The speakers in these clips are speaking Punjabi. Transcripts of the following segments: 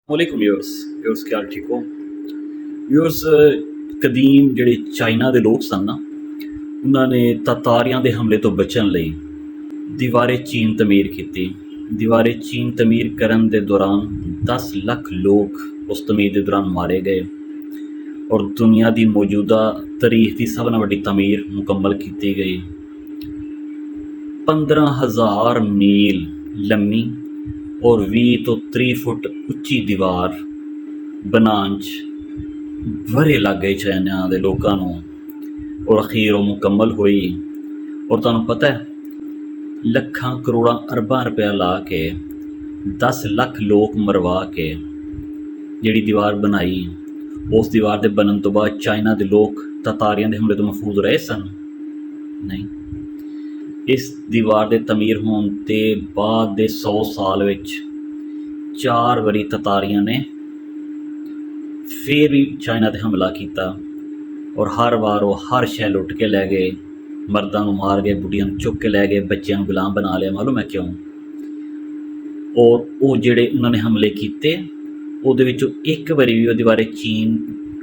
वालेकुम व्यूअर्स क्या हाल ठीक हो व्यूअर्स। ਕਦੀਮ ਜਿਹੜੇ ਚਾਈਨਾ ਦੇ ਲੋਕ ਸਨ ਨਾ, ਉਹਨਾਂ ਨੇ ਤਾਤਾਰੀਆਂ ਦੇ ਹਮਲੇ ਤੋਂ ਬਚਣ ਲਈ ਦੀਵਾਰੇ ਚੀਨ ਤਮੀਰ ਕੀਤੀ। ਦੀਵਾਰੇ ਚੀਨ ਤਮੀਰ ਕਰਨ ਦੇ ਦੌਰਾਨ 10 ਲੱਖ ਲੋਕ ਉਸ ਤਮੀਰ ਦੇ ਦੌਰਾਨ ਮਾਰੇ ਗਏ ਔਰ ਦੁਨੀਆ ਦੀ ਮੌਜੂਦਾ ਤਾਰੀਖ ਦੀ ਸਭ ਨਾਲੋਂ ਵੱਡੀ ਤਮੀਰ ਮੁਕੰਮਲ ਕੀਤੀ ਗਈ। 15,000 ਮੀਲ ਲੰਮੀ और 20 ਤੋਂ 30 ਫੁੱਟ ਉੱਚੀ ਦੀਵਾਰ ਬਣਾਉਣ 'ਚ ਵਰ੍ਹੇ ਲੱਗ ਗਏ ਚਾਈਨਾ ਦੇ ਲੋਕਾਂ ਨੂੰ ਔਰ ਅਖੀਰ ਉਹ ਮੁਕੰਮਲ ਹੋਈ। ਔਰ ਤੁਹਾਨੂੰ ਪਤਾ ਹੈ, ਲੱਖਾਂ ਕਰੋੜਾਂ ਅਰਬਾਂ ਰੁਪਇਆ ਲਾ ਕੇ 10 ਲੱਖ ਲੋਕ ਮਰਵਾ ਕੇ ਜਿਹੜੀ ਦੀਵਾਰ ਬਣਾਈ, ਉਸ ਦੀਵਾਰ ਦੇ ਬਣਨ ਤੋਂ ਬਾਅਦ ਚਾਈਨਾ ਦੇ ਲੋਕ ਤਾਤਾਰੀਆਂ ਦੇ ਹਮਲੇ ਤੋਂ ਮਹਿਫੂਜ਼ ਰਹੇ ਸਨ? ਨਹੀਂ। ਇਸ ਦੀਵਾਰ ਦੇ ਤਮੀਰ ਹੋਣ ਦੇ ਬਾਅਦ ਦੇ 100 ਸਾਲ ਵਿੱਚ 4 ਵਾਰੀ ਤਾਤਾਰੀਆਂ ਨੇ ਫਿਰ ਵੀ ਚਾਈਨਾ 'ਤੇ ਹਮਲਾ ਕੀਤਾ ਔਰ ਹਰ ਵਾਰ ਉਹ ਹਰ ਸ਼ੈ ਲੁੱਟ ਕੇ ਲੈ ਗਏ। ਮਰਦਾਂ ਨੂੰ ਮਾਰ ਗਏ, ਬੁੱਢੀਆਂ ਨੂੰ ਚੁੱਕ ਕੇ ਲੈ ਗਏ, ਬੱਚਿਆਂ ਨੂੰ ਗੁਲਾਮ ਬਣਾ ਲਿਆ। ਮਾਲੂਮ ਹੈ ਕਿਉਂ? ਔਰ ਉਹ ਜਿਹੜੇ ਉਹਨਾਂ ਨੇ ਹਮਲੇ ਕੀਤੇ, ਉਹਦੇ ਵਿੱਚੋਂ ਇੱਕ ਵਾਰੀ ਵੀ ਉਹਦੇ ਬਾਰੇ ਚੀਨ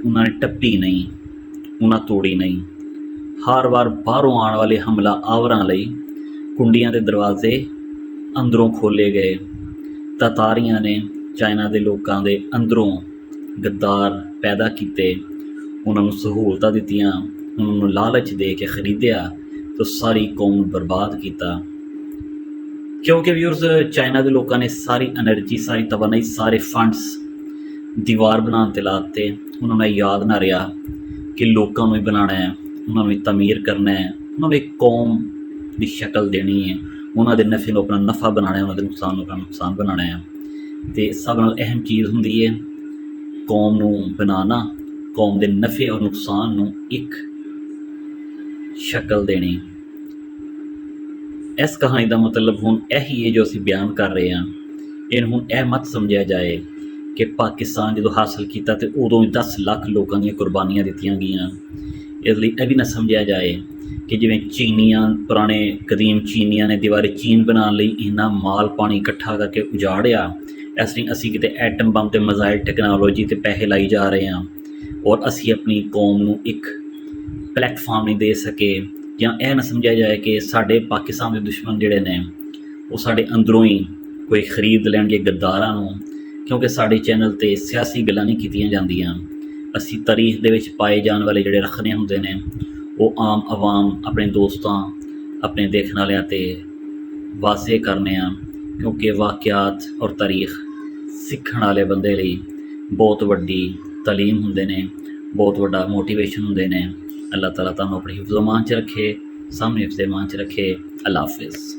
ਉਹਨਾਂ ਨੇ ਟੱਪੀ ਨਹੀਂ, ਉਹਨਾਂ ਤੋੜੀ ਨਹੀਂ। ਹਰ ਵਾਰ ਬਾਹਰੋਂ ਆਉਣ ਵਾਲੇ ਹਮਲਾ ਆਵਰਾਂ ਲਈ ਕੁੰਡੀਆਂ ਦੇ ਦਰਵਾਜ਼ੇ ਅੰਦਰੋਂ ਖੋਲ੍ਹੇ ਗਏ। ਤਾਤਾਰੀਆਂ ਨੇ ਚਾਈਨਾ ਦੇ ਲੋਕਾਂ ਦੇ ਅੰਦਰੋਂ ਗੱਦਾਰ ਪੈਦਾ ਕੀਤੇ, ਉਹਨਾਂ ਨੂੰ ਸਹੂਲਤਾਂ ਦਿੱਤੀਆਂ, ਉਹਨਾਂ ਨੂੰ ਲਾਲਚ ਦੇ ਕੇ ਖਰੀਦਿਆ ਤਾਂ ਸਾਰੀ ਕੌਮ ਨੂੰ ਬਰਬਾਦ ਕੀਤਾ। ਕਿਉਂਕਿ ਵੀਅਰਸ, ਚਾਈਨਾ ਦੇ ਲੋਕਾਂ ਨੇ ਸਾਰੀ ਐਨਰਜੀ, ਸਾਰੀ ਤਵਾਨਾਈ, ਸਾਰੇ ਫੰਡਸ ਦੀਵਾਰ ਬਣਾਉਣ 'ਤੇ ਲਾ ਦਿੱਤੇ। ਉਹਨਾਂ ਨੂੰ ਯਾਦ ਨਾ ਰਿਹਾ ਕਿ ਲੋਕਾਂ ਨੂੰ ਹੀ ਬਣਾਉਣਾ ਹੈ, ਉਹਨਾਂ ਨੂੰ ਵੀ ਤਮੀਰ ਕਰਨਾ ਹੈ, ਉਹਨਾਂ ਨੂੰ ਇੱਕ ਕੌਮ ਦੀ ਸ਼ਕਲ ਦੇਣੀ ਹੈ, ਉਹਨਾਂ ਦੇ ਨਫੇ ਨੂੰ ਆਪਣਾ ਨਫਾ ਬਣਾਉਣਾ ਹੈ, ਉਹਨਾਂ ਦੇ ਨੁਕਸਾਨ ਨੂੰ ਆਪਣਾ ਨੁਕਸਾਨ ਬਣਾਉਣਾ ਹੈ। ਅਤੇ ਸਭ ਨਾਲ ਅਹਿਮ ਚੀਜ਼ ਹੁੰਦੀ ਹੈ ਕੌਮ ਨੂੰ ਬਣਾਉਣਾ, ਕੌਮ ਦੇ ਨਫੇ ਔਰ ਨੁਕਸਾਨ ਨੂੰ ਇੱਕ ਸ਼ਕਲ ਦੇਣੀ। ਇਸ ਕਹਾਣੀ ਦਾ ਮਤਲਬ ਹੁਣ ਇਹੀ ਹੈ ਜੋ ਅਸੀਂ ਬਿਆਨ ਕਰ ਰਹੇ ਹਾਂ। ਇਹਨੂੰ ਹੁਣ ਇਹ ਮਤ ਸਮਝਿਆ ਜਾਏ ਕਿ ਪਾਕਿਸਤਾਨ ਜਦੋਂ ਹਾਸਲ ਕੀਤਾ ਤਾਂ ਉਦੋਂ 10 ਲੱਖ ਲੋਕਾਂ ਦੀਆਂ ਕੁਰਬਾਨੀਆਂ ਦਿੱਤੀਆਂ ਗਈਆਂ। ਇਸ ਲਈ ਇਹ ਵੀ ਨਾ ਸਮਝਿਆ ਜਾਏ ਕਿ ਜਿਵੇਂ ਪੁਰਾਣੇ ਕਦੀਮ ਚੀਨੀਆਂ ਨੇ ਦੀਵਾਰੇ ਚੀਨ ਬਣਾਉਣ ਲਈ ਇੰਨਾ ਮਾਲ ਪਾਣੀ ਇਕੱਠਾ ਕਰਕੇ ਉਜਾੜਿਆ, ਇਸ ਲਈ ਅਸੀਂ ਕਿਤੇ ਐਟਮ ਬੰਬ ਅਤੇ ਮਿਜ਼ਾਈਲ ਟੈਕਨੋਲੋਜੀ 'ਤੇ ਪੈਸੇ ਲਾਈ ਜਾ ਰਹੇ ਹਾਂ ਔਰ ਅਸੀਂ ਆਪਣੀ ਕੌਮ ਨੂੰ ਇੱਕ ਪਲੈਟਫਾਰਮ ਨਹੀਂ ਦੇ ਸਕੇ। ਜਾਂ ਇਹ ਨਾ ਸਮਝਿਆ ਜਾਏ ਕਿ ਸਾਡੇ ਪਾਕਿਸਤਾਨ ਦੇ ਦੁਸ਼ਮਣ ਜਿਹੜੇ ਨੇ ਉਹ ਸਾਡੇ ਅੰਦਰੋਂ ਹੀ ਕੋਈ ਖਰੀਦ ਲੈਣਗੇ ਗੱਦਾਰਾਂ ਨੂੰ, ਕਿਉਂਕਿ ਸਾਡੇ ਚੈਨਲ 'ਤੇ ਸਿਆਸੀ ਗੱਲਾਂ ਨਹੀਂ ਕੀਤੀਆਂ ਜਾਂਦੀਆਂ। ਅਸੀਂ ਤਾਰੀਖ ਦੇ ਵਿੱਚ ਪਾਏ ਜਾਣ ਵਾਲੇ ਜਿਹੜੇ ਰਖਨੇ ਹੁੰਦੇ ਨੇ ਉਹ ਆਮ ਆਵਾਮ, ਆਪਣੇ ਦੋਸਤਾਂ, ਆਪਣੇ ਦੇਖਣ ਵਾਲਿਆਂ 'ਤੇ ਵਾਜ਼ੇ ਕਰਨੇ ਆ, ਕਿਉਂਕਿ ਵਾਕਿਆਤ ਔਰ ਤਾਰੀਖ ਸਿੱਖਣ ਵਾਲੇ ਬੰਦੇ ਲਈ ਬਹੁਤ ਵੱਡੀ ਤਾਲੀਮ ਹੁੰਦੇ ਨੇ, ਬਹੁਤ ਵੱਡਾ ਮੋਟੀਵੇਸ਼ਨ ਹੁੰਦੇ ਨੇ। ਅੱਲਾਹ ਤਾਲਾ ਤੁਹਾਨੂੰ ਆਪਣੇ ਹਿਫਜ਼-ਓ-ਅਮਾਨ 'ਚ ਰੱਖੇ, ਸਾਹਮਣੇ ਹਿਫਜ਼-ਏ-ਅਮਾਨ 'ਚ ਰੱਖੇ। ਅੱਲਾ ਹਾਫਿਜ਼।